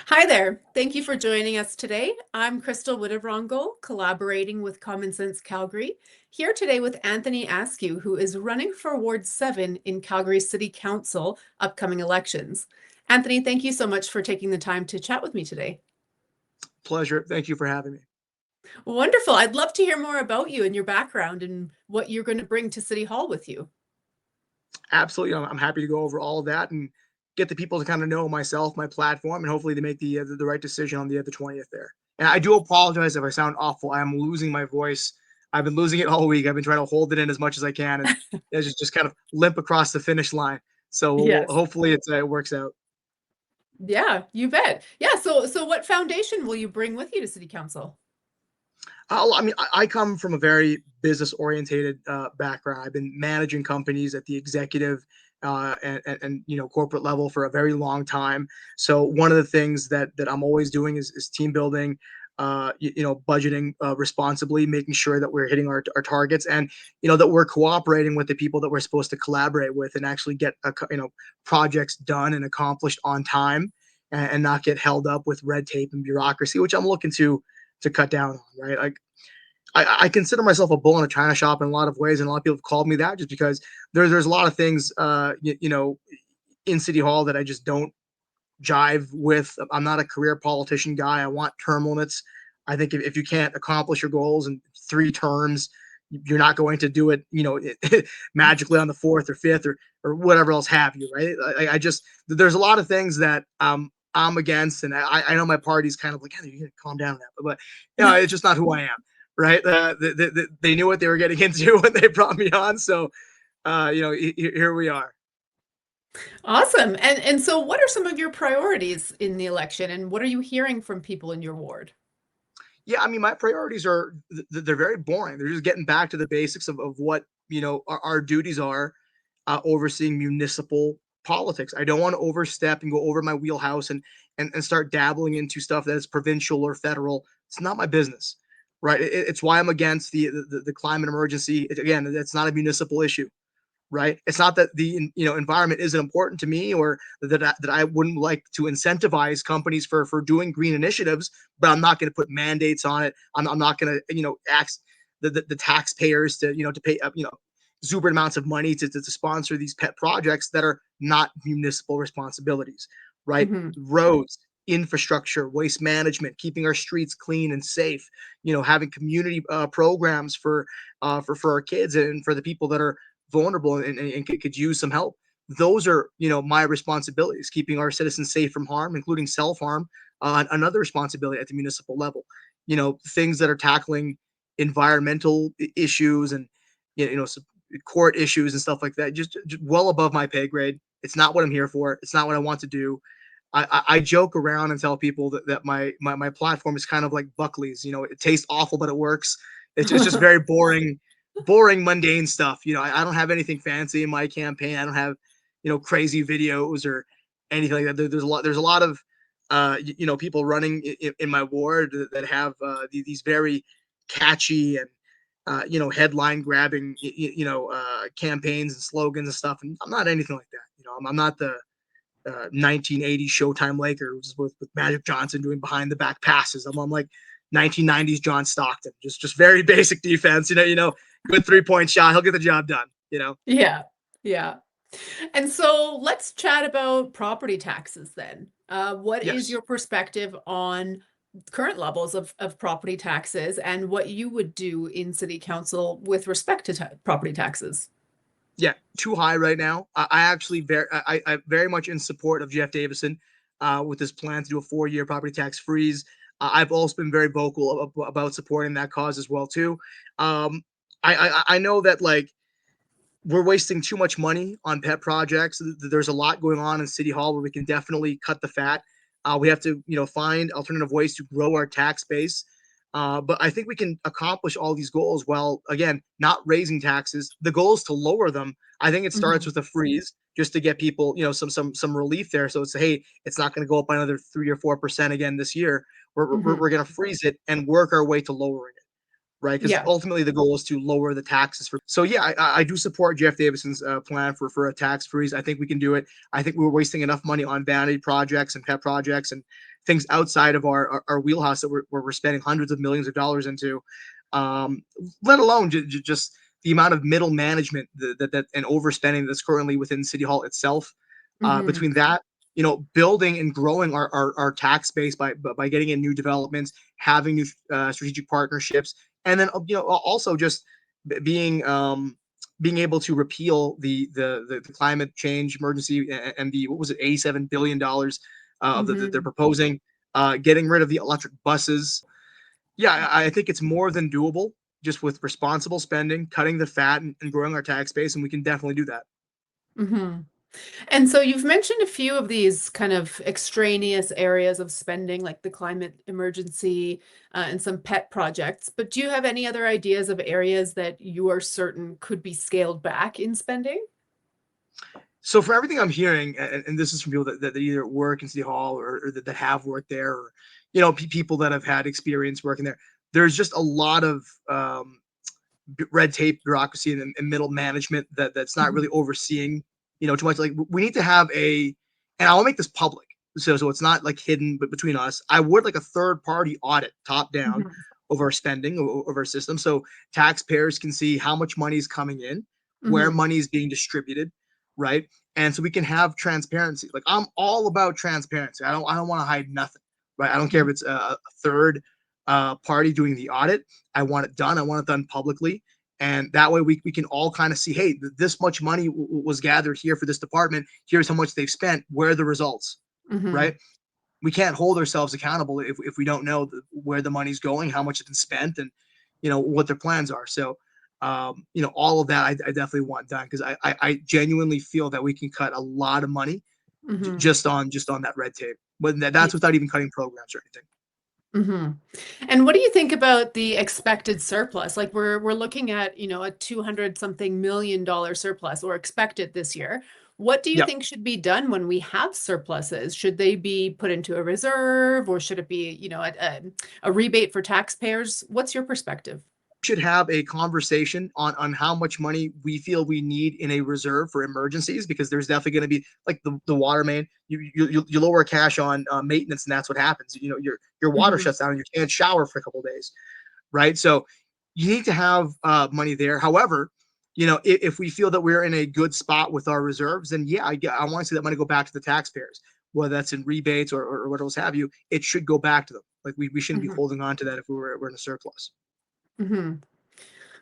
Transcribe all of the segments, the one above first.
Hi there. Thank you for joining us today. I'm Crystal Wittevrongo, collaborating with Common Sense Calgary, here today with Anthony Ascue, who is running for Ward 7 in Calgary City Council upcoming elections. Anthony, thank you so much for taking the time to chat with me today. Pleasure. Thank you for having me. Wonderful. I'd love to hear more about you and your background and what you're going to bring to City Hall with you. Absolutely. I'm happy to go over all of that and get the people to kind of know myself, my platform, and hopefully to make the right decision on the 20th there. And I do apologize if I sound awful. I am losing my voice. I've been losing it all week. I've been trying to hold it in as much as I can, and it's just kind of limp across the finish line. So Yes. hopefully it works out. Yeah, you bet. Yeah, so what foundation will you bring with you to City Council? I mean, I come from a very business orientated background. I've been managing companies at the executive and corporate level for a very long time. So one of the things that I'm always doing is team building, budgeting responsibly, making sure that we're hitting our targets, and that we're cooperating with the people that we're supposed to collaborate with, and actually get projects done and accomplished on time, and not get held up with red tape and bureaucracy, which I'm looking to cut down on, right? Like I consider myself a bull in a china shop in a lot of ways, and a lot of people have called me that just because there's a lot of things, in City Hall that I just don't jive with. I'm not a career politician guy. I want term limits. I think if you can't accomplish your goals in 3 terms, you're not going to do it, magically on the fourth or fifth or whatever else have you, right? I just there's a lot of things that I'm against, and I know my party's kind of like, hey, you gotta calm down that, but it's just not who I am, right? They knew what they were getting into when they brought me on, so here we are. Awesome. And so what are some of your priorities in the election and what are you hearing from people in your ward? Yeah, I mean, my priorities are they're very boring. They're just getting back to the basics of what our duties are, overseeing municipal politics. I don't want to overstep and go over my wheelhouse and start dabbling into stuff that is provincial or federal. It's not my business, right? It's why I'm against the climate emergency. Again, it's not a municipal issue, right? It's not that the environment isn't important to me, or that I wouldn't like to incentivize companies for doing green initiatives, but I'm not going to put mandates on it. I'm not going to ask the taxpayers to pay up exuberant amounts of money to sponsor these pet projects that are not municipal responsibilities, right? Mhm. Roads, infrastructure, waste management, keeping our streets clean and safe, having community programs for our kids and for the people that are vulnerable and could use some help. Those are my responsibilities. Keeping our citizens safe from harm, including self-harm, another responsibility at the municipal level. Things that are tackling environmental issues and court issues and stuff like that, just well above my pay grade. It's not what I'm here for. It's not what I want to do. I joke around and tell people that my platform is kind of like Buckley's. It tastes awful, but it works. It's just very boring, mundane stuff. I don't have anything fancy in my campaign. I don't have crazy videos or anything like that. There's a lot of people running in my ward that have these very catchy and headline grabbing campaigns and slogans and stuff. And I'm not anything like that. I'm not the 1980s Showtime Lakers with Magic Johnson doing behind the back passes. I'm like 1990s John Stockton, just very basic defense. Good 3-point shot, he'll get the job done. Yeah. Yeah. And so let's chat about property taxes then. What is Yes. your perspective on current levels of property taxes and what you would do in city council with respect to property taxes? Yeah, too high right now. I actually very much in support of Jeff Davison with his plan to do a 4-year property tax freeze. I've also been very vocal about supporting that cause as well too. Um, I know that like we're wasting too much money on pet projects. There's a lot going on in City Hall where we can definitely cut the fat. We have to, find alternative ways to grow our tax base. But I think we can accomplish all these goals while, again, not raising taxes. The goal is to lower them. I think it starts Mhm. with a freeze just to get people, some relief there. So it's hey, it's not going to go up by another 3 or 4% again this year. We're Mhm. going to freeze it and work our way to lowering it. right? Because Yeah. ultimately the goal is to lower the taxes for. So yeah, I do support Jeff Davison's plan for a tax freeze. I think we can do it. I think we're wasting enough money on vanity projects and pet projects and things outside of our wheelhouse that we're spending hundreds of millions of dollars into. Um, Let alone just the amount of middle management that and overspending that's currently within City Hall itself. Hmm. Between that, building and growing our tax base by getting in new developments, having new strategic partnerships, and then also just being able to repeal the climate change emergency and the what was it $87 billion that they're Hmm. proposing, getting rid of the electric buses. Yeah, I think it's more than doable just with responsible spending, cutting the fat, and growing our tax base, and we can definitely do that. Hmm. And so you've mentioned a few of these kind of extraneous areas of spending, like the climate emergency, and some pet projects. But do you have any other ideas of areas that you are certain could be scaled back in spending? So for everything I'm hearing, and this is from people that either work in City Hall or that have worked there, or people that have had experience working there, there's just a lot of red tape, bureaucracy, and middle management that's not really Mhm. overseeing too much. Like we need to have and I'll make this public, so it's not like hidden, but between us, I would like a third party audit, top down, Mhm. of our spending, of our system, so taxpayers can see how much money is coming in, where Mhm. money is being distributed, right? And so we can have transparency. Like I'm all about transparency. I don't want to hide nothing, right? I don't care if Mhm. it's a third party doing the audit. I want it done. I want it done publicly. And that way we can all kind of see, hey, this much money was gathered here for this department. Here's how much they've spent. Where are the results, right? Mhm. We can't hold ourselves accountable if we don't know where the money's going, how much it's been spent, and what their plans are. So, all of that I definitely want done because I genuinely feel that we can cut a lot of money Mhm. just on that red tape. But Yeah. that's without even cutting programs or anything. Mhm. And what do you think about the expected surplus? Like we're looking at, a 200 something million dollar surplus or expected this year. What do you Yeah. think should be done when we have surpluses? Should they be put into a reserve or should it be, a rebate for taxpayers? What's your perspective? Should have a conversation on how much money we feel we need in a reserve for emergencies, because there's definitely going to be like the water main. You lower cash on maintenance, and that's what happens. Your water Mhm. shuts down and you can't shower for a couple of days, right? So you need to have money there. However, if we feel that we're in a good spot with our reserves, then yeah, I want to see that money go back to the taxpayers, whether that's in rebates or what else have you. It should go back to them. Like we shouldn't be Mhm. holding on to that if we're in a surplus. Mhm.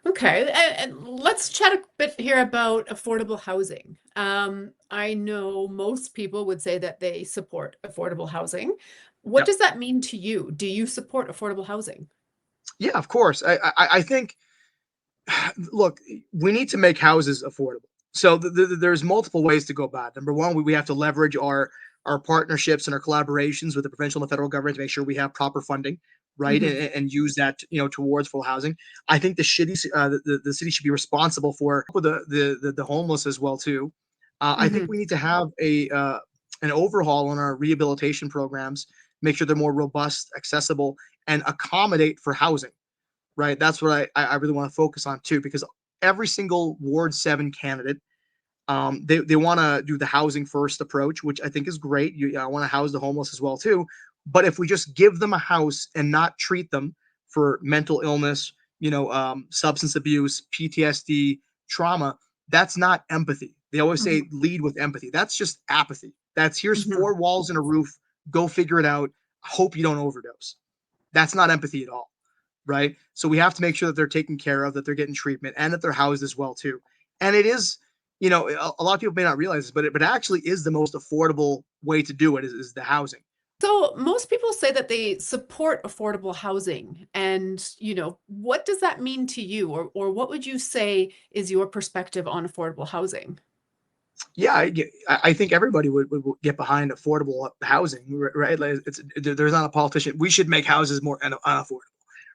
Okay, and let's chat a bit here about affordable housing. I know most people would say that they support affordable housing. What Yeah. does that mean to you? Do you support affordable housing? Yeah, of course. I think, look, we need to make houses affordable. So there's multiple ways to go about it. Number one, we have to leverage our partnerships and our collaborations with the provincial and the federal government to make sure we have proper funding, right, Hmm. and use that towards full housing. I think the city should be responsible for the homeless as well too. I think Hmm. we need to have a an overhaul on our rehabilitation programs, make sure they're more robust, accessible, and accommodate for housing, right? That's what I really want to focus on too, because every single Ward 7 candidate, they want to do the housing first approach, which I think is great. I want to house the homeless as well too. But if we just give them a house and not treat them for mental illness, substance abuse, PTSD, trauma, that's not empathy. They always say Hmm. lead with empathy. That's just apathy. That's here's Hmm. four walls and a roof. Go figure it out. Hope you don't overdose. That's not empathy at all, right? So we have to make sure that they're taken care of, that they're getting treatment, and that they're housed as well too. And it is, a lot of people may not realize this, but it actually is the most affordable way to do it is the housing. So most people say that they support affordable housing. And, what does that mean to you? Or what would you say is your perspective on affordable housing? Yeah, I think everybody would get behind affordable housing, right? Like there's not a politician. We should make houses more unaffordable,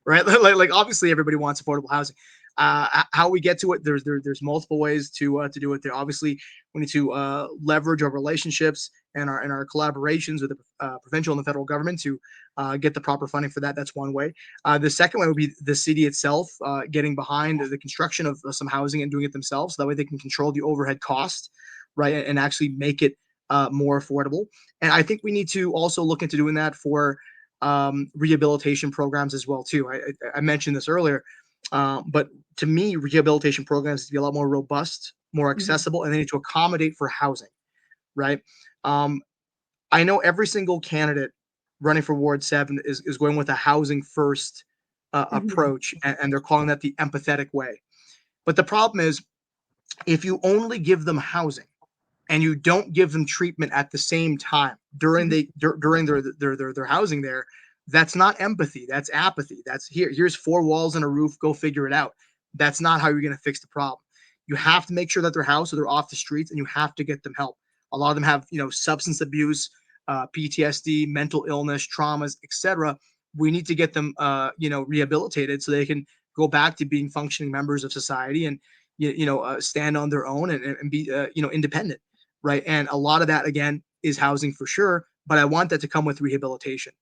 right? Like obviously everybody wants affordable housing. How we get to it, there's multiple ways to do it. There obviously we need to leverage our relationships and our collaborations with the provincial and the federal government to get the proper funding for that. That's one way. The second way would be the city itself getting behind the construction of some housing and doing it themselves. So that way they can control the overhead cost, right, and actually make it more affordable. And I think we need to also look into doing that for rehabilitation programs as well too. I mentioned this earlier, but to me, rehabilitation programs need to be a lot more robust, more Mhm. accessible, and they need to accommodate for housing, right? Um, I know every single candidate running for Ward 7 is going with a housing first Mhm. approach, and they're calling that the empathetic way. But the problem is, if you only give them housing and you don't give them treatment at the same time Mhm. during their housing there, that's not empathy. That's apathy. That's here's four walls and a roof. Go figure it out. That's not how you're going to fix the problem. You have to make sure that their house or they're off the streets, and you have to get them help. A lot of them have substance abuse, PTSD, mental illness, traumas, etc. We need to get them rehabilitated so they can go back to being functioning members of society and stand on their own and be independent, right? And a lot of that again is housing for sure, but I want that to come with rehabilitation.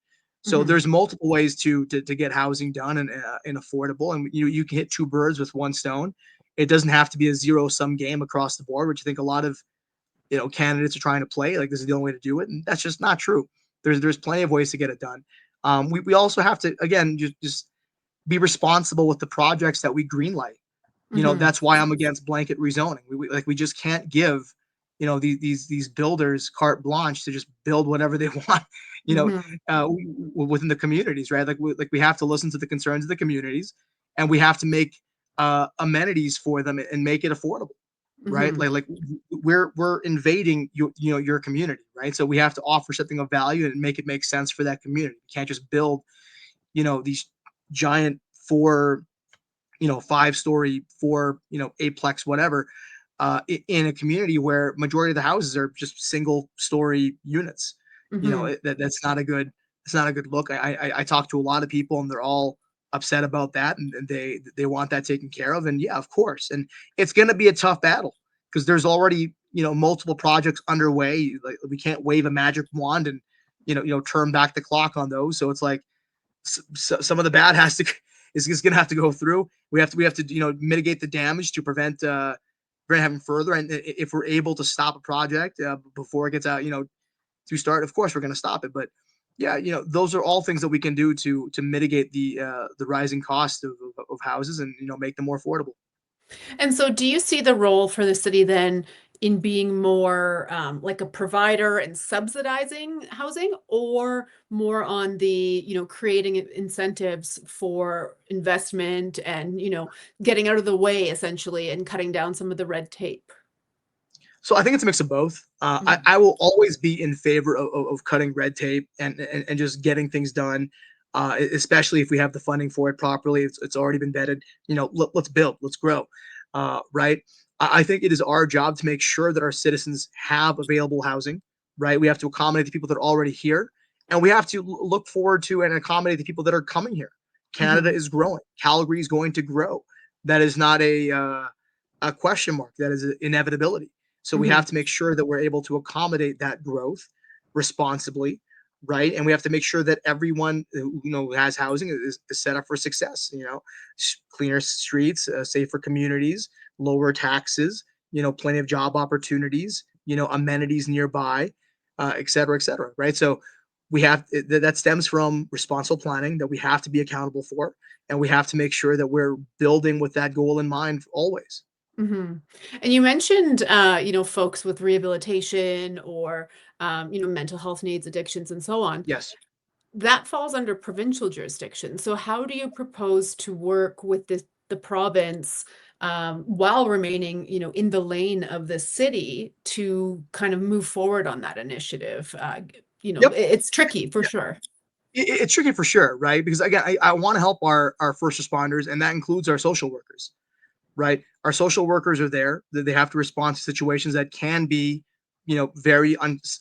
So Mhm. there's multiple ways to get housing done and affordable, and you can hit two birds with one stone. It doesn't have to be a zero sum game across the board, which I think a lot of candidates are trying to play. Like this is the only way to do it, and that's just not true. There's plenty of ways to get it done. We also have to again just be responsible with the projects that we greenlight. Mhm. That's why I'm against blanket rezoning. We just can't give these builders carte blanche to just build whatever they want you know Mhm. within the communities, right? We have to listen to the concerns of the communities, and we have to make amenities for them and make it affordable, right? Mhm. We're invading your community, right? So we have to offer something of value and make it make sense for that community. You can't just build these giant four, 5-story, four, eightplex, whatever, in a community where majority of the houses are just single story units. Mhm. That's not a good, it's not a good look. I talk to a lot of people and they're all upset about that, and they want that taken care of. And yeah, of course. And it's going to be a tough battle because there's already, multiple projects underway. Like we can't wave a magic wand and, turn back the clock on those. So it's like, some of the bad has to is going to have to go through. We have to mitigate the damage to prevent having further. And if we're able to stop a project before it gets out, to start, of course we're going to stop it. But yeah, those are all things that we can do to mitigate the rising cost of houses and make them more affordable. And so, do you see the role for the city then in being more like a provider and subsidizing housing, or more on the, creating incentives for investment and, getting out of the way essentially and cutting down some of the red tape? So I think it's a mix of both. Mhm. I will always be in favor of cutting red tape and just getting things done, especially if we have the funding for it properly. It's already been vetted. Let's build, let's grow, right? I think it is our job to make sure that our citizens have available housing, right? We have to accommodate the people that are already here, and we have to look forward to and accommodate the people that are coming here. Canada Mhm. is growing. Calgary is going to grow. That is not a question mark. That is an inevitability. So we have Mhm. to make sure that we're able to accommodate that growth responsibly, right? And we have to make sure that everyone who has housing is set up for success. Cleaner streets, safer communities, lower taxes. Plenty of job opportunities. Amenities nearby, et cetera, et cetera. Right. So that stems from responsible planning that we have to be accountable for, and we have to make sure that we're building with that goal in mind always. Mhm. And you mentioned, folks with rehabilitation or, mental health needs, addictions, and so on. Yes. That falls under provincial jurisdiction. So how do you propose to work with the province while remaining, in the lane of the city to kind of move forward on that initiative? Yep. It's tricky for sure. It's tricky for sure, right? Because again, I want to help our first responders, and that includes our social workers, right? Our social workers are there; they have to respond to situations that can be, very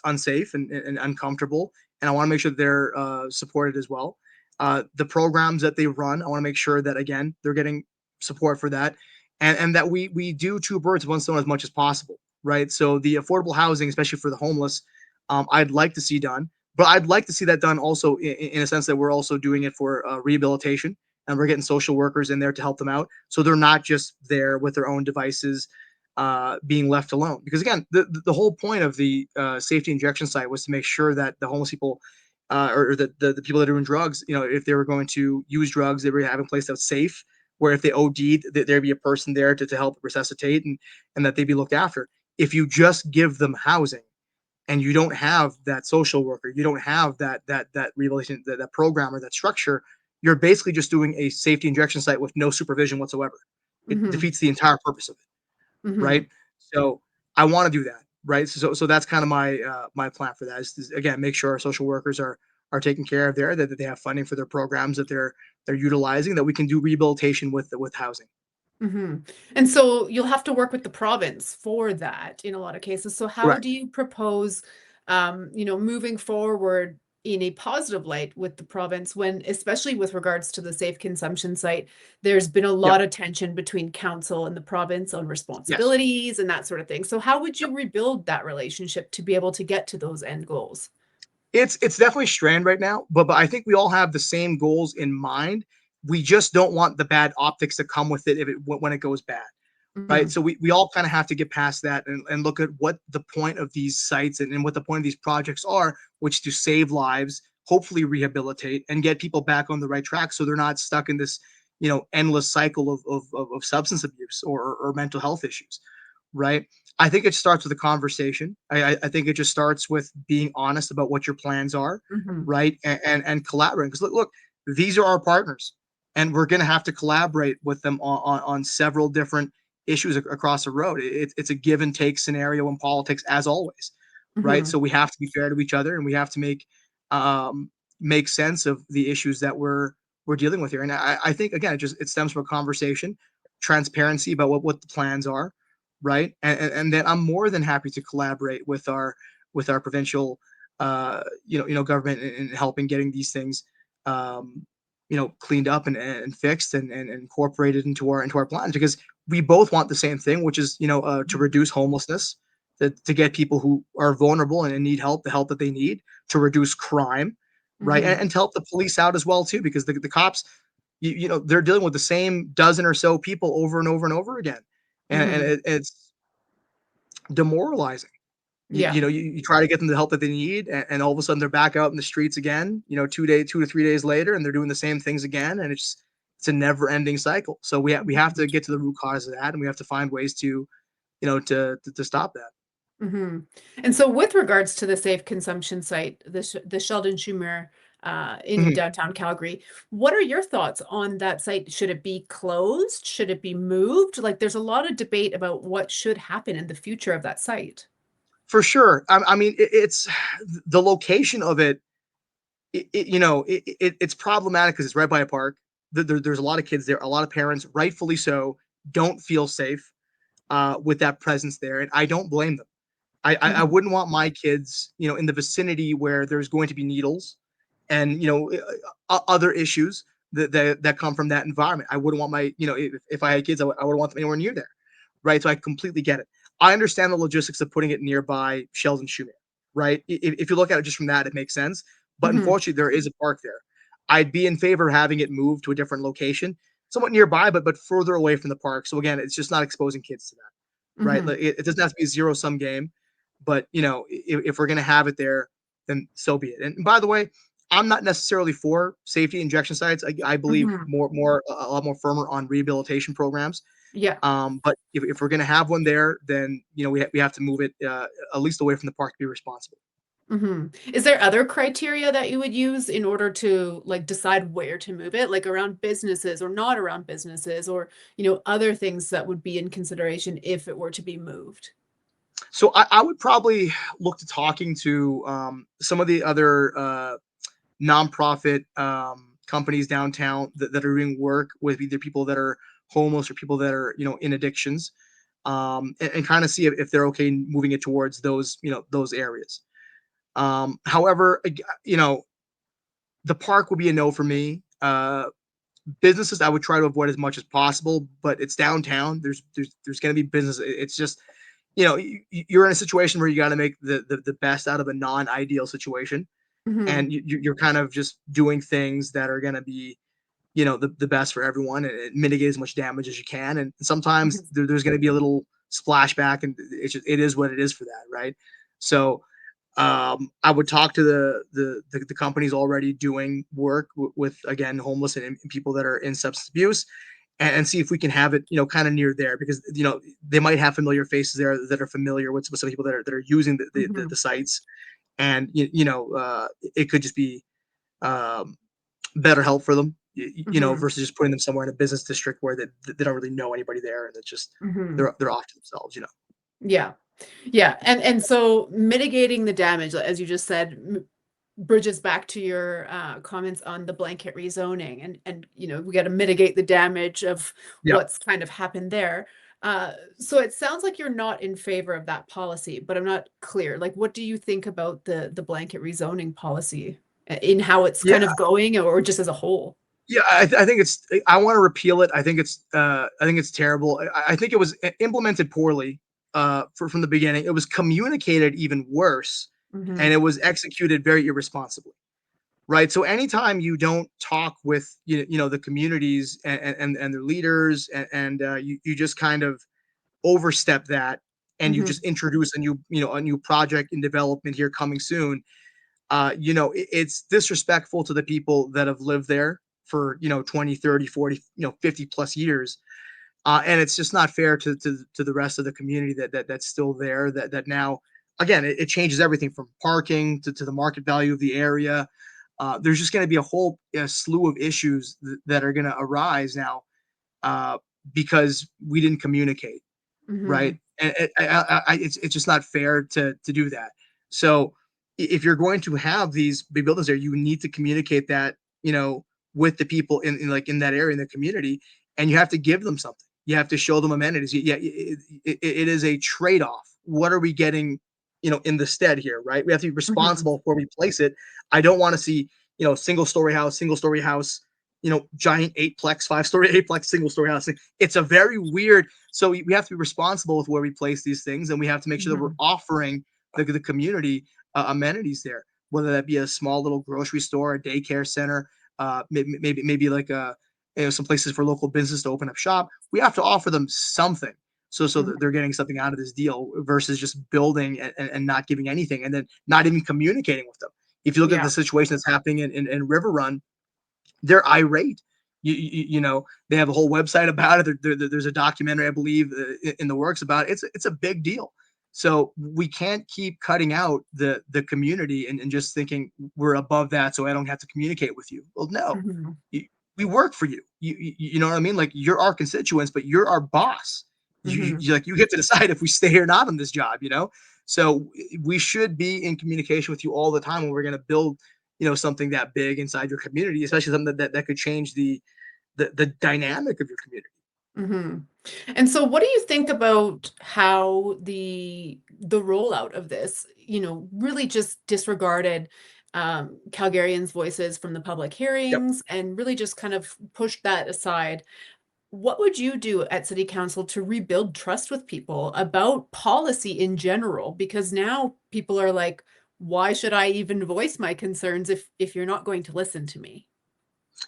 unsafe and uncomfortable, and I want to make sure that they're supported as well. The programs that they run, I want to make sure that again they're getting support for that, and that we do two birds with one stone as much as possible, right? So the affordable housing, especially for the homeless, I'd like to see done, but I'd like to see that done also in a sense that we're also doing it for rehabilitation, and we're getting social workers in there to help them out, so they're not just there with their own devices, being left alone. Because again, the whole point of the safety injection site was to make sure that the homeless people, or the people that are doing drugs, if they were going to use drugs, they were having a place that's safe, where if they OD'd, that there'd be a person there to help resuscitate, and that they'd be looked after. If you just give them housing and you don't have that social worker, you don't have that rehabilitation, that program or that structure, you're basically just doing a safety injection site with no supervision whatsoever. It Mm-hmm. defeats the entire purpose of it, Mm-hmm. right? So I want to do that, right? So that's kind of my plan for that is again make sure our social workers are taken care of there, that they have funding for their programs that they're utilizing, that we can do rehabilitation with housing. Mm-hmm. And so you'll have to work with the province for that in a lot of cases. So how Correct. do you propose, moving forward in a positive light with the province when, especially with regards to the safe consumption site, there's been a Yep. lot of tension between council and the province on Yes. responsibilities and that sort of thing. So how would Yep. you rebuild that relationship to be able to get to those end goals? It's definitely strained right now, but I think we all have the same goals in mind. We just don't want the bad optics that come with it if it when it goes bad. Right. Mm-hmm. So we all kind of have to get past that, and look at what the point of these sites, and what the point of these projects are, which to save lives, hopefully rehabilitate and get people back on the right track so they're not stuck in this, endless cycle of substance abuse or mental health issues. Right. I think it starts with a conversation. I think it just starts with being honest about what your plans are, Mm-hmm. right? And collaborating. Because look, these are our partners, and we're going to have to collaborate with them on several different issues across the road. It's a give and take scenario in politics, as always, right? Mm-hmm. So we have to be fair to each other, and we have to um, make sense of the issues that we're dealing with here. And I think again, it stems from a conversation, transparency about what the plans are, right? And then I'm more than happy to collaborate with our provincial, government in helping getting these things, um, cleaned up and fixed, and incorporated into our plans, because we both want the same thing, which is to reduce homelessness, to get people who are vulnerable and need help the help that they need, to reduce crime, right, Mm-hmm. and to help the police out as well too, because the cops, they're dealing with the same dozen or so people over and over and over again, and Mm-hmm. it's demoralizing. You, Yeah. you know you, you try to get them the help that they need, and all of a sudden they're back out in the streets again, 2 to 3 days later, and they're doing the same things again, and it's a never ending cycle. So we have to get to the root cause of that, and we have to find ways to to stop that. Hmm. And so, with regards to the safe consumption site, the Sheldon Schumer in Mhm. downtown Calgary, what are your thoughts on that site? Should it be closed? Should it be moved? Like, there's a lot of debate about what should happen in the future of that site. For sure. I mean, it's the location of it. It's problematic because it's right by a park. There's a lot of kids there. A lot of parents, rightfully so, don't feel safe with that presence there, and I don't blame them. I Hmm. wouldn't want my kids, in the vicinity where there's going to be needles, and other issues that come from that environment. I wouldn't want my, if I had kids, I wouldn't want them anywhere near there, right? So I completely get it. I understand the logistics of putting it nearby Sheldon Schumann, right? If you look at it just from that, it makes sense. But Hmm. unfortunately, there is a park there. I'd be in favor of having it moved to a different location, somewhat nearby, but further away from the park. So again, it's just not exposing kids to that, right? Hmm. Like, it doesn't have to be a zero sum game, but if we're gonna have it there, then so be it. And by the way, I'm not necessarily for safety injection sites. I believe Hmm. a lot more firmer on rehabilitation programs. Yeah. But if we're gonna have one there, then we have to move it at least away from the park to be responsible. Hmm. Is there other criteria that you would use in order to like decide where to move it, like around businesses or not around businesses, or other things that would be in consideration if it were to be moved? So I would probably look to talking to some of the other nonprofit companies downtown that are doing work with either people that are homeless or people that are in addictions, and kind of see if they're okay moving it towards those areas. However, the park would be a no for me. businesses I would try to avoid as much as possible, but it's downtown. There's going to be business. It's just, you're in a situation where you got to make the best out of a non-ideal situation, Hmm. and you're kind of just doing things that are going to be, the best for everyone, and mitigate as much damage as you can. And sometimes there's going to be a little splashback, and it is what it is for that, right? So I would talk to the companies already doing work with, again, homeless and people that are in substance abuse, and see if we can have it, kind of near there, because they might have familiar faces there that are familiar with some people that are using the Hmm. sites, and it could just be um, better help for them, Hmm. versus just putting them somewhere in a business district where they don't really know anybody there, and it's just Hmm. they're off to themselves. Yeah. Yeah. And so mitigating the damage, as you just said, bridges back to your comments on the blanket rezoning, and we got to mitigate the damage of Yeah. what's kind of happened there. So it sounds like you're not in favor of that policy, but I'm not clear. Like, what do you think about the blanket rezoning policy in how it's Yeah. kind of going, or just as a whole? Yeah, I think it's. I want to repeal it. I think it's. I think it's terrible. I think it was implemented poorly. From the beginning, it was communicated even worse, and Hmm. it was executed very irresponsibly. Right. So anytime you don't talk with the communities and their leaders, and you just kind of overstep that, and you Hmm. just introduce a new project in development here coming soon, it's disrespectful to the people that have lived there for 20, 30, 40, 50 plus years. And it's just not fair to the rest of the community that's still there, that now, again, it changes everything from parking to the market value of the area. There's just going to be a whole slew of issues that are going to arise now, uh, because we didn't communicate, right? Hmm. And it's just not fair to do that. So if you're going to have these big buildings there, you need to communicate that, with the people in that area, in the community, and you have to give them something. You have to show them amenities. Yeah, it is a trade off. What are we getting, in the stead here, right? We have to be Hmm. responsible before we place it. I don't want to see, single story house, giant eightplex, 5 story eightplex, single story house. It's a very weird. So we have to be responsible with where we place these things, and we have to make sure that we're Hmm. offering the community amenities there, whether that be a small little grocery store, a daycare center, maybe like some places for local business to open up shop. We have to offer them something, so that they're getting something out of this deal, versus just building and not giving anything, and then not even communicating with them. If you look at Yeah. the situation that's happening in River Run, they're irate. They have a whole website about it. There's a documentary, I believe, in the works about it. It's a big deal. So we can't keep cutting out the community, and just thinking we're above that, so I don't have to communicate with you. Well, no, Hmm. you, we work for you. You know what I mean? Like, you're our constituents, but you're our boss. Hmm. You get to decide if we stay or not on this job. So we should be in communication with you all the time when we're going to build something that big inside your community, especially something that could change the dynamic of your community. Hmm. And so what do you think about how the rollout of this, really just disregarded Calgarians' voices from the public Yep. hearings and really just kind of pushed that aside? What would you do at City Council to rebuild trust with people about policy in general? Because now people are like, why should I even voice my concerns if you're not going to listen to me?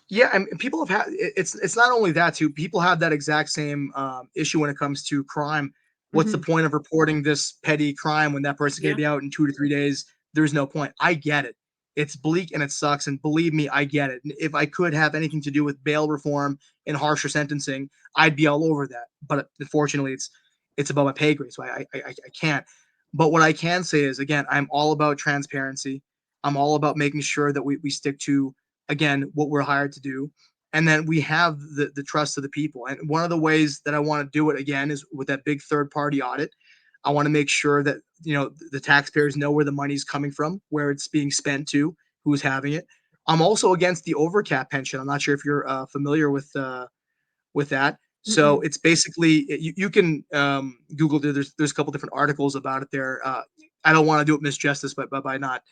Yeah, and people have had it's not only that too. People have that exact same issue when it comes to crime. What's the Hmm. point of reporting this petty crime when that person's going to Yeah. be out in 2 to 3 days? There's no point. I get it. It's bleak and it sucks, and believe me, I get it. If I could have anything to do with bail reform and harsher sentencing, I'd be all over that. But unfortunately, it's above my pay grade, so I can't. But what I can say is, again, I'm all about transparency. I'm all about making sure that we stick to, again, what we're hired to do, and then we have the trust of the people. And one of the ways that I want to do it, again, is with that big third party audit. I want to make sure that the taxpayers know where the money's coming from, where it's being spent to, who's having it. I'm also against the overcap pension. I'm not sure if you're familiar with that. So Mm-mm. it's basically, you can Google. There's a couple different articles about it there. I don't want to do it misjustice, but by not.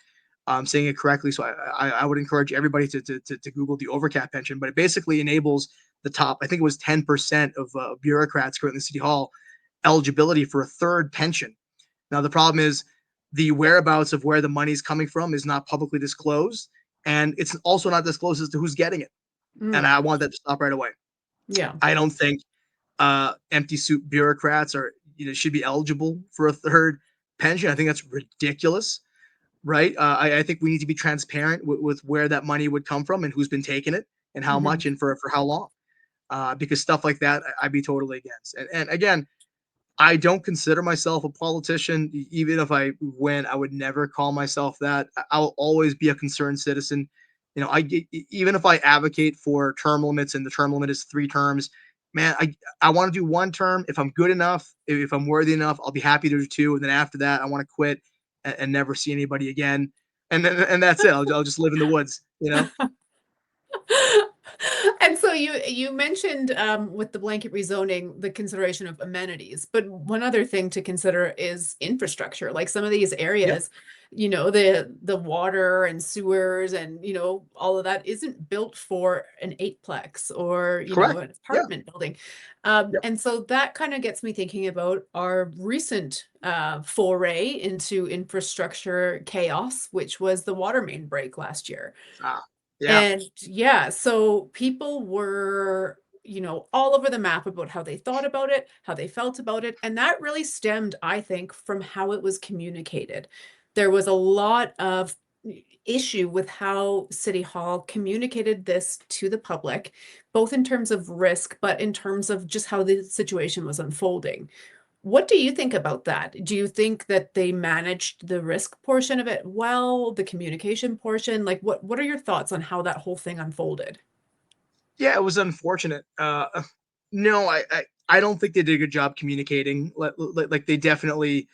saying it correctly. So I would encourage everybody to Google the overcap pension, but it basically enables the top, I think it was 10% of bureaucrats currently in City Hall eligibility for a third pension. Now, the problem is the whereabouts of where the money's coming from is not publicly disclosed, and it's also not disclosed as to who's getting it. And Mm, I want that to stop right away. yeah. I don't think empty suit bureaucrats are, should be eligible for a third pension. I think that's ridiculous, right? I think we need to be transparent with where that money would come from and who's been taking it and how Hmm. much and for how long. Because stuff like that, I'd be totally against. And again, I don't consider myself a politician. Even if I win, I would never call myself that. I'll always be a concerned citizen. Even if I advocate for term limits and the term limit is 3 terms, man, I want to do 1 term. If I'm good enough, if I'm worthy enough, I'll be happy to do 2. And then after that, I want to quit and never see anybody again. And that's it. I'll just live in the woods, you know? And so you mentioned with the blanket rezoning the consideration of amenities, but one other thing to consider is infrastructure. Like some of these Yeah, areas, the water and sewers and all of that isn't built for an eightplex or correct. an Yeah, apartment building. yeah. And so that kind of gets me thinking about our recent foray into infrastructure chaos, which was the water main break last year. Ah, yeah. And yeah, so people were, all over the map about how they thought about it, how they felt about it. And that really stemmed, I think, from how it was communicated. There was a lot of issue with how City Hall communicated this to the public, both in terms of risk, but in terms of just how the situation was unfolding. What do you think about that? Do you think that they managed the risk portion of it well, the communication portion? Like what are your thoughts on how that whole thing unfolded? Yeah, it was unfortunate. No, I don't think they did a good job communicating. Like they definitely,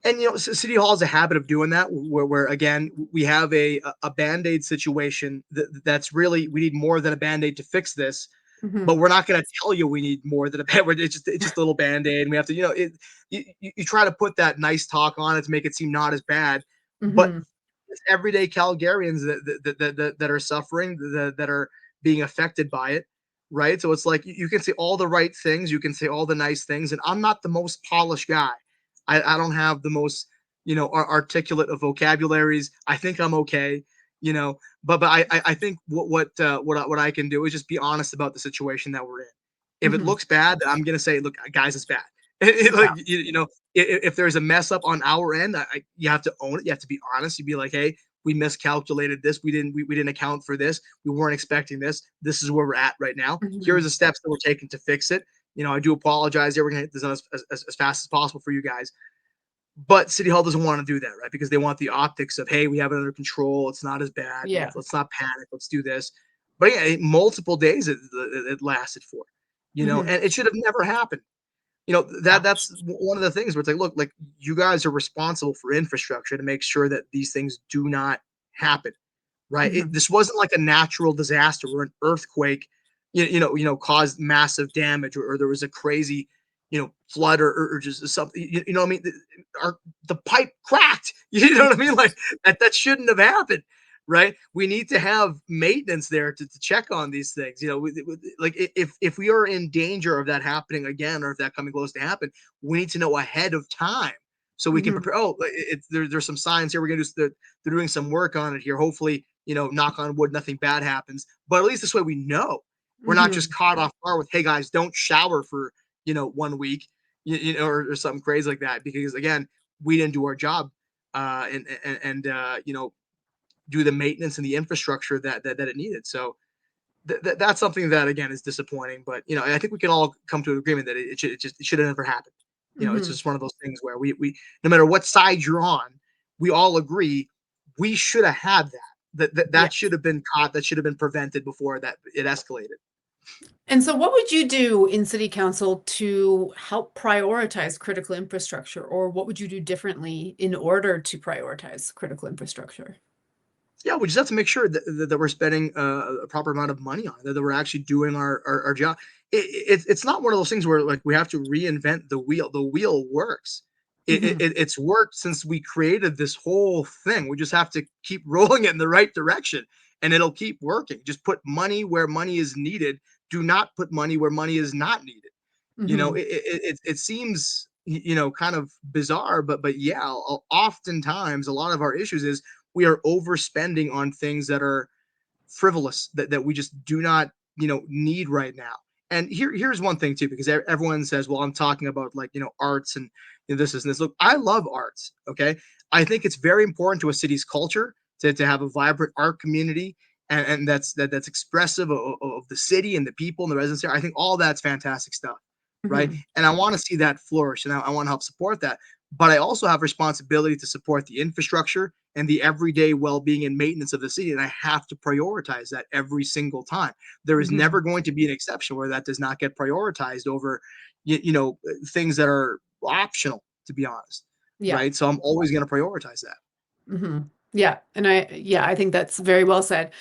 and City Hall has a habit of doing that. Where again, we have a band aid situation that's really we need more than a band aid to fix this, Hmm. but we're not going to tell you we need more than a band. It's just a little band aid, and we have to you try to put that nice talk on it to make it seem not as bad, but Hmm. it's everyday Calgarians that are suffering, that are being affected by it, right? So it's like you can say all the right things, you can say all the nice things, and I'm not the most polished guy. I don't have the most articulate of vocabularies. I think I'm okay, but I think what I can do is just be honest about the situation that we're in. If it Hmm. looks bad, then I'm gonna say, look, guys, it's bad. Yeah. Like if there's a mess up on our end, you have to own it. You have to be honest. You'd be like, hey, we miscalculated this. We didn't account for this. We weren't expecting this. This is where we're at right now. Here's Hmm. the steps that we're taking to fix it. I do apologize. Yeah, we're gonna get this done as fast as possible for you guys. But City Hall doesn't want to do that, right? Because they want the optics of, hey, we have it under control. It's not as bad. Yeah. Let's not panic. Let's do this. But yeah, multiple days it lasted for, Hmm. and it should have never happened. Yeah. That's one of the things where it's like, look, like you guys are responsible for infrastructure to make sure that these things do not happen, right? Hmm. This wasn't like a natural disaster or an earthquake, caused massive damage, or there was a crazy, flood, or just something. You know what I mean? The pipe cracked. You know what I mean? Like that shouldn't have happened, right? We need to have maintenance there to check on these things. Like if we are in danger of that happening again, or if that coming close to happen, we need to know ahead of time so we can Hmm. prepare. Oh, there's some signs here. We're gonna do. They're doing some work on it here. Hopefully, knock on wood, nothing bad happens. But at least this way we know we're not just Hmm. caught off guard with, hey guys, don't shower for 1 week, or something crazy like that. Because again, we didn't do our job, and do the maintenance and the infrastructure that it needed. So that's something that again is disappointing. But I think we can all come to an agreement that it should have never happened. It's Hmm. just one of those things where we no matter what side you're on, we all agree we should have had that. That Yes. should have been caught. That should have been prevented before that it escalated. And so what would you do in city council to help prioritize critical infrastructure, or what would you do differently in order to prioritize critical infrastructure? Yeah, we just have to make sure that we're spending a proper amount of money on it, that we're actually doing our job. It's not one of those things where like we have to reinvent the wheel. The wheel works. Hmm. it's worked since we created this whole thing. We just have to keep rolling it in the right direction, and it'll keep working. Just put money where money is needed. Do not put money where money is not needed. Hmm. It seems kind of bizarre, but yeah, oftentimes a lot of our issues is we are overspending on things that are frivolous, that we just do not need right now. And here's one thing too, because everyone says, well, I'm talking about like arts and this is this. Look, I love arts. Okay, I think it's very important to a city's culture to have a vibrant art community, and that's expressive of the city and the people and the residents there. I think all that's fantastic stuff, right? Hmm. And I want to see that flourish, and I want to help support that. But I also have responsibility to support the infrastructure and the everyday well-being and maintenance of the city, and I have to prioritize that every single time. There is Hmm. never going to be an exception where that does not get prioritized over things that are optional, to be honest, Yeah. right? So I'm always going to prioritize that. Hmm. Yeah. And yeah, I think that's very well said.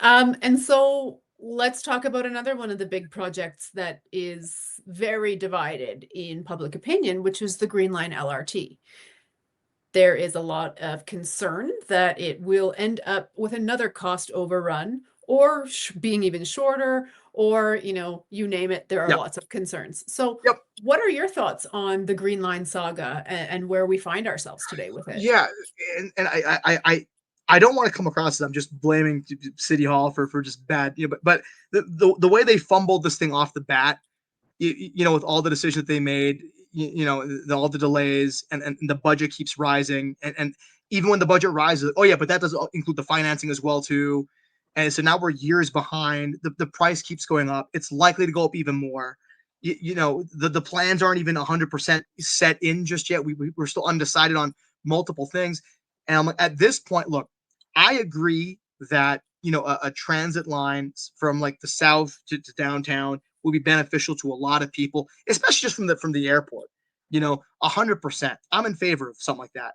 And so let's talk about another one of the big projects that is very divided in public opinion, which is the Green Line LRT. There is a lot of concern that it will end up with another cost overrun or being even shorter, or, you name it, there are Yep. lots of concerns. So, Yep. what are your thoughts on the Green Line saga and where we find ourselves today with it? Yeah, and I don't want to come across as I'm just blaming City Hall for just bad, but the way they fumbled this thing off the bat, with all the decisions that they made, all the delays, and the budget keeps rising, and even when the budget rises, oh yeah, but that doesn't include the financing as well too, and so now we're years behind. The price keeps going up. It's likely to go up even more. The plans aren't even 100% set in just yet. We're still undecided on multiple things, and I'm like, at this point, look, I agree that a transit line from like the south to downtown will be beneficial to a lot of people, especially just from the airport. 100%. I'm in favor of something like that.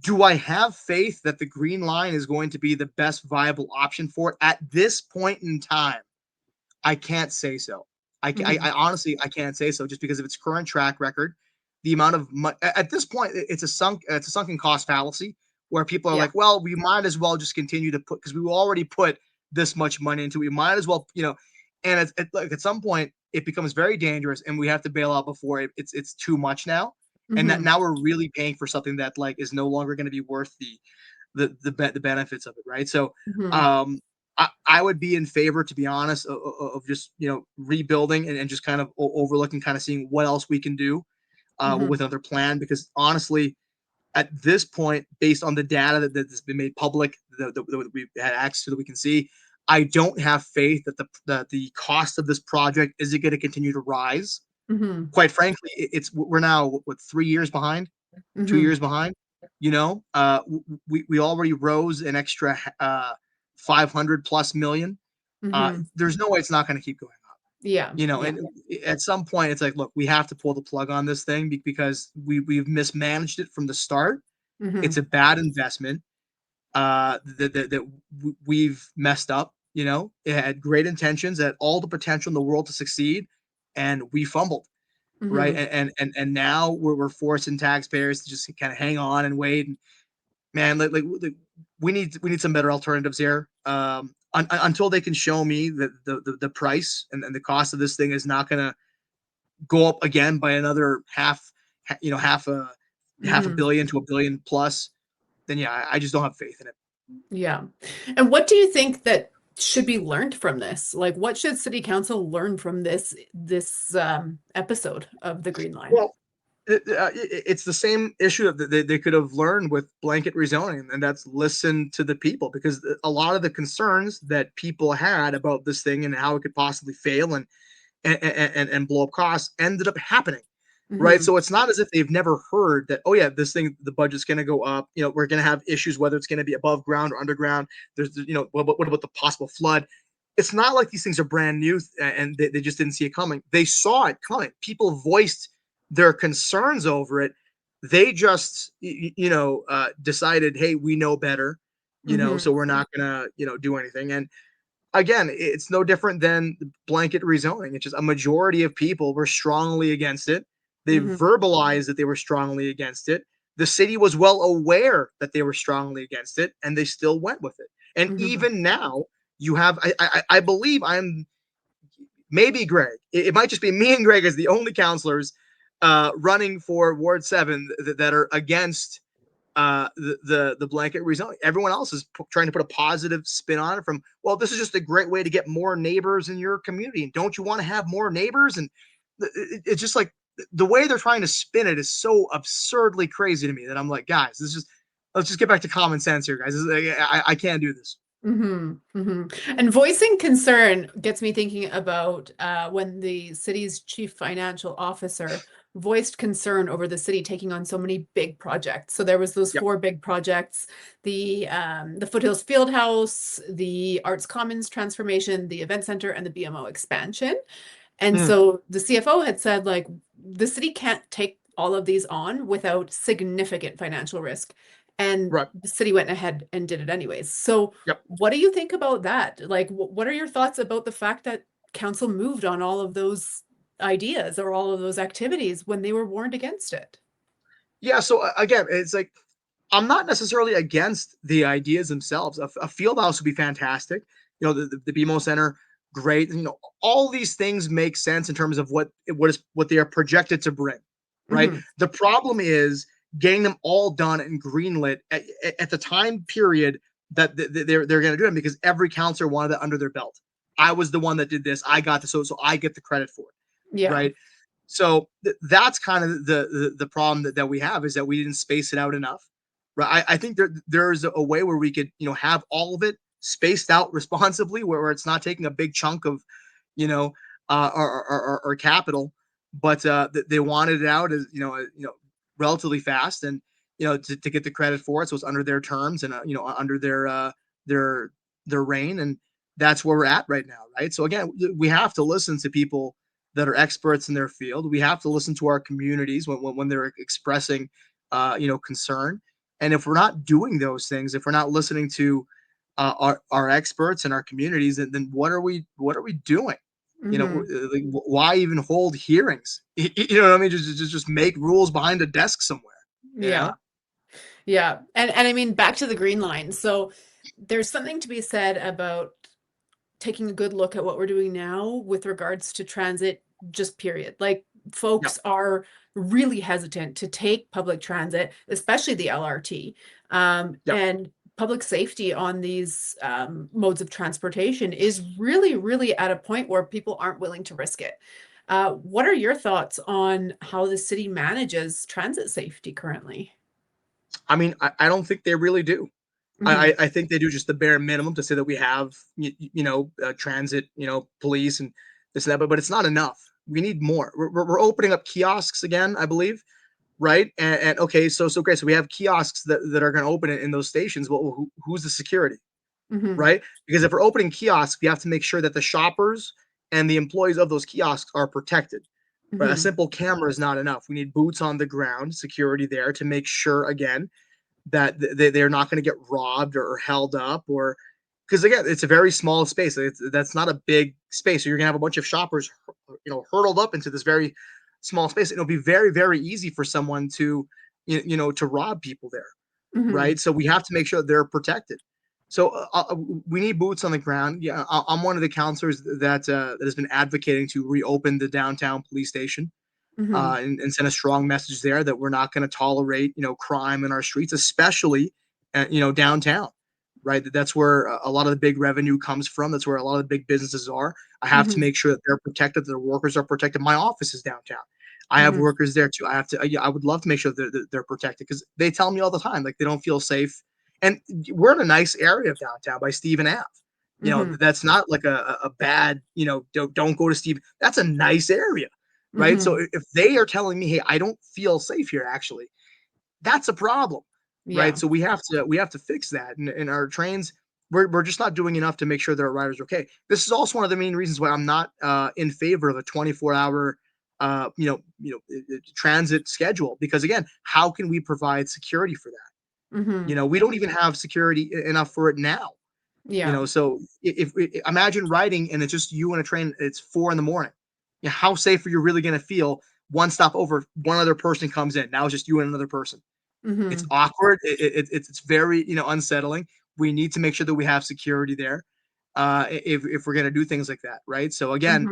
Do I have faith that the Green Line is going to be the best viable option for it at this point in time? I can't say so. I Hmm. honestly I can't say so just because of its current track record, the amount of money at this point. It's a sunken cost fallacy where people are Yeah. like, well, we might as well just continue to put, because we already put this much money into it. We might as well, and like at some point it becomes very dangerous and we have to bail out before it's too much now, and that Hmm. now we're really paying for something that like is no longer going to be worth the benefits of it, right? So Hmm. um I would be in favor, to be honest, of just rebuilding and just kind of overlooking, kind of seeing what else we can do Hmm. with another plan. Because honestly, at this point, based on the data that's been made public, that we've had access to, that we can see, I don't have faith that the cost of this project is it going to continue to rise. Hmm. Quite frankly, we're now what 3 years behind, 2 years Hmm. behind. We already rose an extra 500 plus million. Hmm. There's no way it's not going to keep going up. Yeah. Yeah. And at some point, it's like, look, we have to pull the plug on this thing because we've mismanaged it from the start. It's Hmm. a bad investment that we've messed up. It had great intentions, it had all the potential in the world to succeed, and we fumbled, right? Hmm. And now we're forcing taxpayers to just kind of hang on and wait. And man, like we need some better alternatives here. Until they can show me that the price and the cost of this thing is not going to go up again by another half a Hmm. billion to a billion plus, then yeah, I just don't have faith in it. Yeah. And what do you think that should be learned from this? Like, what should city council learn from this episode of the Green Line? Well, it's the same issue that they could have learned with blanket rezoning, and that's listen to the people, because a lot of the concerns that people had about this thing and how it could possibly fail and blow up costs ended up happening, right? Hmm. So it's not as if they've never heard that, oh yeah, this thing, the budget's going to go up, we're going to have issues whether it's going to be above ground or underground. There's what about the possible flood? It's not like these things are brand new and they just didn't see it coming. They saw it coming. People voiced their concerns over it. They just decided, hey, we know better, Hmm. so we're not gonna do anything. And again, it's no different than blanket rezoning. It's just a majority of people were strongly against it. They Hmm. verbalized that they were strongly against it. The city was well aware that they were strongly against it, and they still went with it. And Hmm. even now, you have, I believe I'm maybe Greg. It might just be me and Greg as the only counselors running for Ward 7 that are against the blanket rezoning. Everyone else is trying to put a positive spin on it from, well, this is just a great way to get more neighbors in your community. And don't you want to have more neighbors? And it's just like the way they're trying to spin it is so absurdly crazy to me that I'm like, guys, this is, let's just get back to common sense here, guys. I can't do this. Hmm. Hmm. And voicing concern gets me thinking about when the city's chief financial officer voiced concern over the city taking on so many big projects. So there was those Yep. four big projects: the Foothills Fieldhouse, the Arts Commons transformation, the event center, and the BMO expansion. And Mm, so the CFO had said, like, the city can't take all of these on without significant financial risk. And right. the city went ahead and did it anyways. So, Yep. what do you think about that? Like, what are your thoughts about the fact that council moved on all of those ideas or all of those activities when they were warned against it? Yeah. So again, it's like I'm not necessarily against the ideas themselves. A field house would be fantastic. You know, the BMO Center, great. You know, all these things make sense in terms of what they are projected to bring. Right. Hmm. The problem is getting them all done and greenlit at the time period that they're going to do it, because every counselor wanted it under their belt. I was the one that did this. I got this, so I get the credit for it. Yeah. Right. So that's kind of the problem that we have, is that we didn't space it out enough. Right. I think there's a way where we could, have all of it spaced out responsibly, where it's not taking a big chunk of, our capital, but they wanted it out as, relatively fast, and, to get the credit for it. So it's under their terms, and, under their, their reign. And that's where we're at right now. Right. So again, we have to listen to people that are experts in their field. We have to listen to our communities when they're expressing, concern. And if we're not doing those things, if we're not listening to our experts and our communities, then what are we doing? Hmm. Like, why even hold hearings? You know what I mean? Just make rules behind a desk somewhere. You Yeah. know? Yeah. And I mean, back to the Green Line. So there's something to be said about taking a good look at what we're doing now with regards to transit, just period. Like, Yep. folks are really hesitant to take public transit, especially the LRT. Yep. And public safety on these modes of transportation is really, really at a point where people aren't willing to risk it. What are your thoughts on how the city manages transit safety currently? I mean, I don't think they really do. I, Hmm. I I think they do just the bare minimum to say that we have, transit, police and this and that, but it's not enough. We need more. We're opening up kiosks again, I believe, right? And okay, so great. So we have kiosks that are going to open in those stations. Well, who's the security, Hmm. right? Because if we're opening kiosks, we have to make sure that the shoppers and the employees of those kiosks are protected. Right? A Hmm. simple camera is not enough. We need boots on the ground, security there to make sure, again, that they're not going to get robbed or held up, or because again, it's a very small space. That's not a big space. So you're going to have a bunch of shoppers, hurtled up into this very small space. It'll be very, very easy for someone to, to rob people there. Hmm. Right. So we have to make sure they're protected. So we need boots on the ground. Yeah, I'm one of the counselors that has been advocating to reopen the downtown police station, Hmm. and send a strong message there that we're not going to tolerate, crime in our streets, especially, downtown. Right, that's where a lot of the big revenue comes from. That's where a lot of the big businesses are. I have to Hmm. make sure that they're protected, that their workers are protected. My office is downtown. I have Hmm. workers there too. I have to. Yeah, I would love to make sure that they're protected, because they tell me all the time, like, they don't feel safe. And we're in a nice area of downtown by Stephen Ave. Hmm. That's not like a bad. Don't go to Steve. That's a nice area, right? So Hmm. if they are telling me, hey, I don't feel safe here, actually, that's a problem, right? Yeah. So we have to fix that. And in our trains, we're just not doing enough to make sure that our riders are okay. This is also one of the main reasons why I'm not in favor of a 24-hour transit schedule, because again, how can we provide security for that? Hmm. We don't even have security enough for it now. Yeah. So if imagine riding and it's just you on a train, it's 4 in the morning. How safe are you really going to feel one stop over, one other person comes in. Now it's just you and another person. It's Mm-hmm. awkward. It's very, unsettling. We need to make sure that we have security there, if we're going to do things like that, right? So again,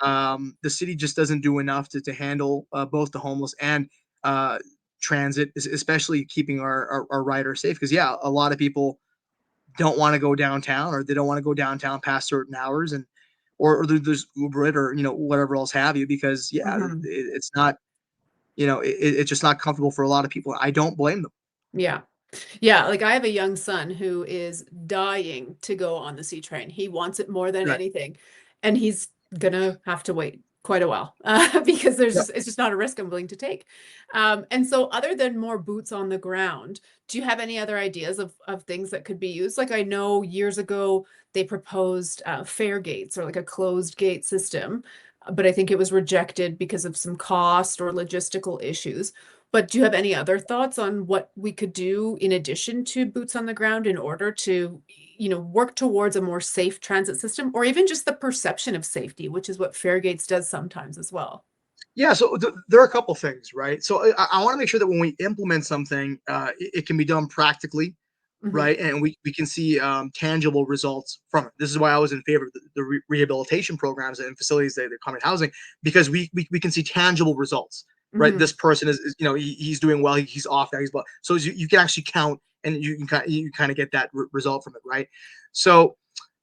Mm-hmm. the city just doesn't do enough to handle both the homeless and uh, transit, especially keeping our riders safe. Because yeah, a lot of people don't want to go downtown, or they don't want to go downtown past certain hours, and or there's Uber it, or whatever else have you, because yeah, Mm-hmm. it's not, it's just not comfortable for a lot of people. I don't blame them. Yeah. Yeah, like I have a young son who is dying to go on the C train. He wants it more than Right. anything, and he's gonna have to wait quite a while because Yep. it's just not a risk I'm willing to take. And so, other than more boots on the ground, do you have any other ideas of things that could be used? Like I know years ago they proposed fare gates or like a closed gate system, but I think it was rejected because of some cost or logistical issues. But do you have any other thoughts on what we could do in addition to boots on the ground in order to, work towards a more safe transit system, or even just the perception of safety, which is what Fairgates does sometimes as well? Yeah, so there are a couple things, right? So I want to make sure that when we implement something, it can be done practically, Hmm. right? And we can see tangible results from it. This is why I was in favor of the rehabilitation programs and facilities that they're common housing, because we can see tangible results, right? Hmm. This person is he's doing well, he's off now, so you can actually count, and you kind of get that result from it, right? So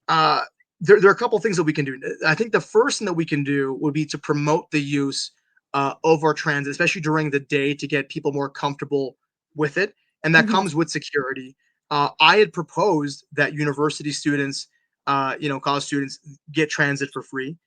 uh, there are a couple of things that we can do. I think the first thing that we can do would be to promote the use of our transit, especially during the day, to get people more comfortable with it. And that Hmm. comes with security. I had proposed that university students, college students, get transit for free.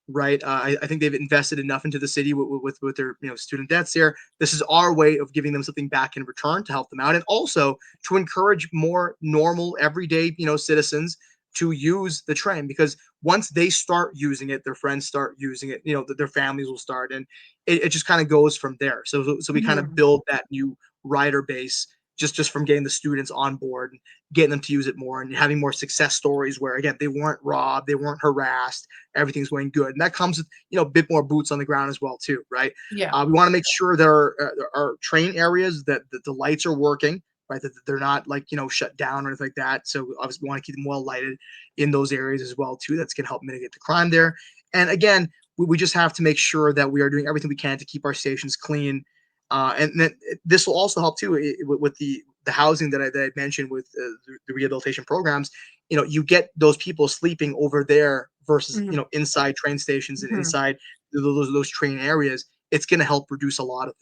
Right. I think they've invested enough into the city with their student debts here. This is our way of giving them something back in return to help them out, and also to encourage more normal, everyday citizens to use the train, because once they start using it, their friends start using it, their families will start, and it just kind of goes from there. So we kind of Hmm. build that new rider base just from getting the students on board and getting them to use it more, and having more success stories where again they weren't robbed, they weren't harassed, everything's going good, and that comes with a bit more boots on the ground as well too, right? Yeah. We want to make sure there are train areas that the lights are working, right? That they're not like shut down or anything like that. So obviously we want to keep them well lighted in those areas as well too. That's going to help mitigate the crime there. And again, we just have to make sure that we are doing everything we can to keep our stations clean. And then this will also help too with the housing that I mentioned with the rehabilitation programs. You get those people sleeping over there versus Hmm. inside train stations and Hmm. inside those train areas. It's going to help reduce a lot of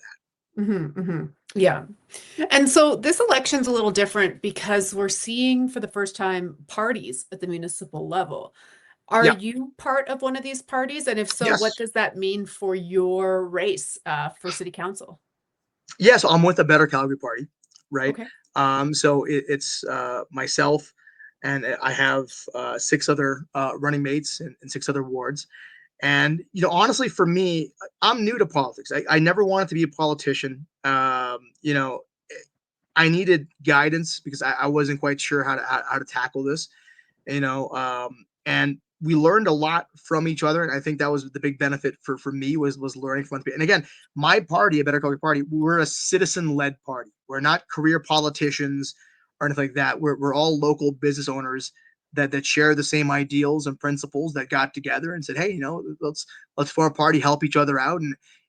Hmm. Hmm. Yeah. And so this election's a little different because we're seeing for the first time parties at the municipal level. Are that. Yeah. you part of one of these parties? And if so, what Yes. does that mean for your race for city council? Yeah, so I'm with a Better Calgary Party, right? Okay. So it's myself, and I have six other running mates and six other wards. And honestly, for me, I'm new to politics. I never wanted to be a politician. I needed guidance because I wasn't quite sure how to tackle this, and we learned a lot from each other, and I think that was the big benefit for me was learning from other people. And again, my party, a Better Culture Party, we're a citizen led party. We're not career politicians or anything like that. We're all local business owners that share the same ideals and principles, that got together and said, hey, let's form a party, help each other out,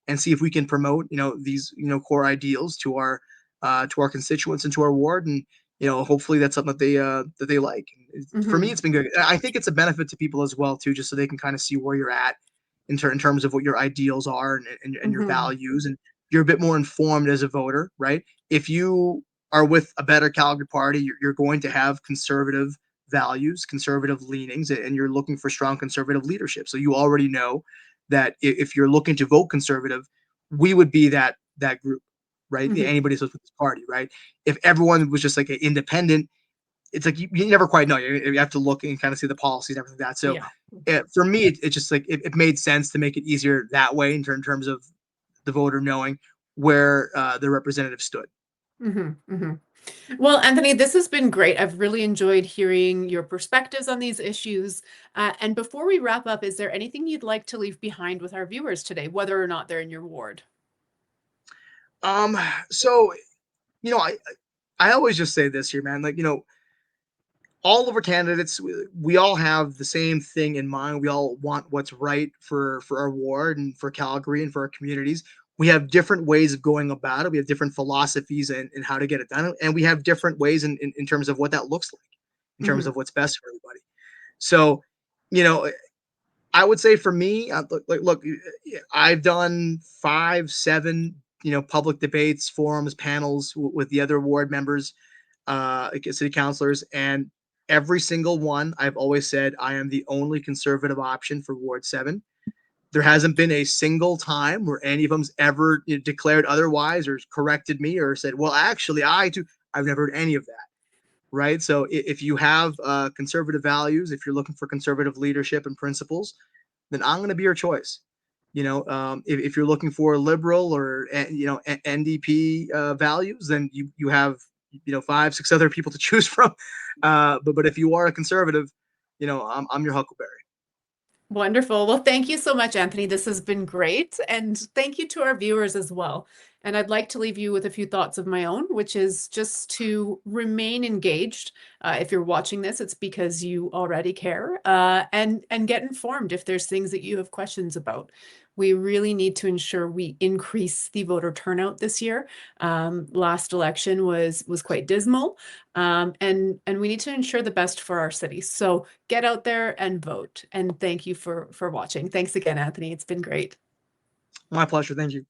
and see if we can promote these core ideals to our constituents and to our ward, and hopefully that's something that they like. For me, Hmm. it's been good. I think it's a benefit to people as well too, just so they can kind of see where you're at in terms of what your ideals are, and your Hmm. values, and you're a bit more informed as a voter, right? If you are with a Better Calgary Party, you're going to have conservative values, conservative leanings, and you're looking for strong conservative leadership. So you already know that if you're looking to vote conservative, we would be that group, right? Hmm. Anybody with this party, right? If everyone was just like an independent, it's like you never quite know. You have to look and kind of see the policies and everything like that. So Yeah. for me, it just like it made sense to make it easier that way in terms of the voter knowing where their representative stood. Hmm. Hmm. Well, Anthony, this has been great. I've really enjoyed hearing your perspectives on these issues. And before we wrap up, is there anything you'd like to leave behind with our viewers today, whether or not they're in your ward? Um, so you know, I always just say this here, man. Like, all of our candidates, we all have the same thing in mind. We all want what's right for our ward and for Calgary and for our communities. We have different ways of going about it. We have different philosophies and how to get it done, and we have different ways in terms of what that looks like, in terms Mhm. of what's best for everybody. So, you know, I would say for me, look, I've done 5, 7, public debates, forums, panels with the other ward members, city councilors, and every single one, I've always said I am the only conservative option for Ward 7. There hasn't been a single time where any of them's ever declared otherwise or corrected me or said, well, actually, I too. I've never heard any of that. Right. So if you have conservative values, if you're looking for conservative leadership and principles, then I'm going to be your choice. If you're looking for liberal or NDP values, then you have 5, 6 other people to choose from. But if you are a conservative, I'm your Huckleberry. Wonderful. Well, thank you so much, Anthony. This has been great. And thank you to our viewers as well. And I'd like to leave you with a few thoughts of my own, which is just to remain engaged. If you're watching this, it's because you already care, and get informed if there's things that you have questions about. We really need to ensure we increase the voter turnout this year. Last election was quite dismal, and we need to ensure the best for our city. So get out there and vote. And thank you for watching. Thanks again, Anthony. It's been great. My pleasure. Thank you.